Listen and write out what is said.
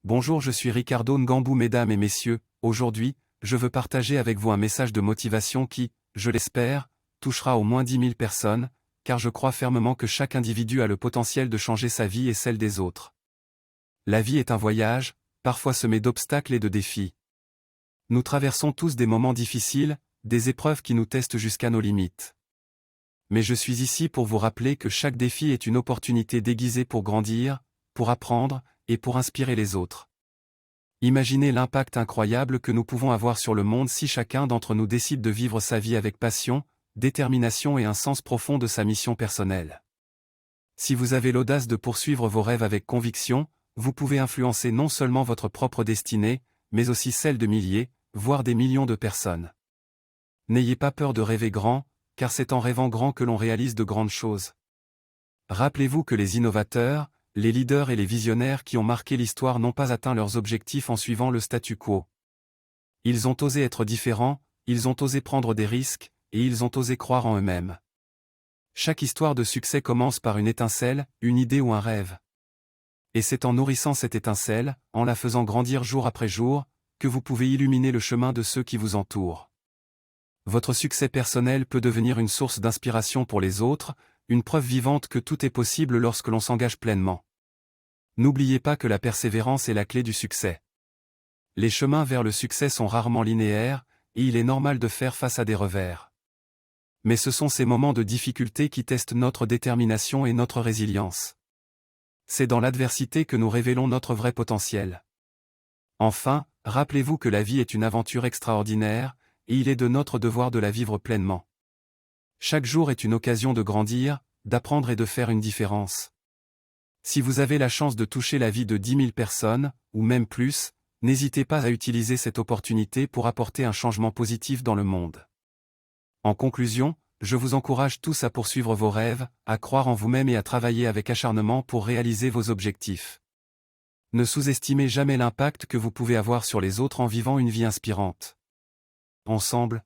Bonjour, je suis Ricardo Ngambou, mesdames et messieurs. Aujourd'hui, je veux partager avec vous un message de motivation qui, je l'espère, touchera au moins 10 000 personnes, car je crois fermement que chaque individu a le potentiel de changer sa vie et celle des autres. La vie est un voyage, parfois semé d'obstacles et de défis. Nous traversons tous des moments difficiles, des épreuves qui nous testent jusqu'à nos limites. Mais je suis ici pour vous rappeler que chaque défi est une opportunité déguisée pour grandir, pour apprendre, et pour inspirer les autres. Imaginez l'impact incroyable que nous pouvons avoir sur le monde si chacun d'entre nous décide de vivre sa vie avec passion, détermination et un sens profond de sa mission personnelle. Si vous avez l'audace de poursuivre vos rêves avec conviction, vous pouvez influencer non seulement votre propre destinée, mais aussi celle de milliers, voire des millions de personnes. N'ayez pas peur de rêver grand, car c'est en rêvant grand que l'on réalise de grandes choses. Rappelez-vous que les innovateurs, les leaders et les visionnaires qui ont marqué l'histoire n'ont pas atteint leurs objectifs en suivant le statu quo. Ils ont osé être différents, ils ont osé prendre des risques, et ils ont osé croire en eux-mêmes. Chaque histoire de succès commence par une étincelle, une idée ou un rêve. Et c'est en nourrissant cette étincelle, en la faisant grandir jour après jour, que vous pouvez illuminer le chemin de ceux qui vous entourent. Votre succès personnel peut devenir une source d'inspiration pour les autres, une preuve vivante que tout est possible lorsque l'on s'engage pleinement. N'oubliez pas que la persévérance est la clé du succès. Les chemins vers le succès sont rarement linéaires, et il est normal de faire face à des revers. Mais ce sont ces moments de difficulté qui testent notre détermination et notre résilience. C'est dans l'adversité que nous révélons notre vrai potentiel. Enfin, rappelez-vous que la vie est une aventure extraordinaire, et il est de notre devoir de la vivre pleinement. Chaque jour est une occasion de grandir, d'apprendre et de faire une différence. Si vous avez la chance de toucher la vie de 10 000 personnes, ou même plus, n'hésitez pas à utiliser cette opportunité pour apporter un changement positif dans le monde. En conclusion, je vous encourage tous à poursuivre vos rêves, à croire en vous-même et à travailler avec acharnement pour réaliser vos objectifs. Ne sous-estimez jamais l'impact que vous pouvez avoir sur les autres en vivant une vie inspirante. Ensemble,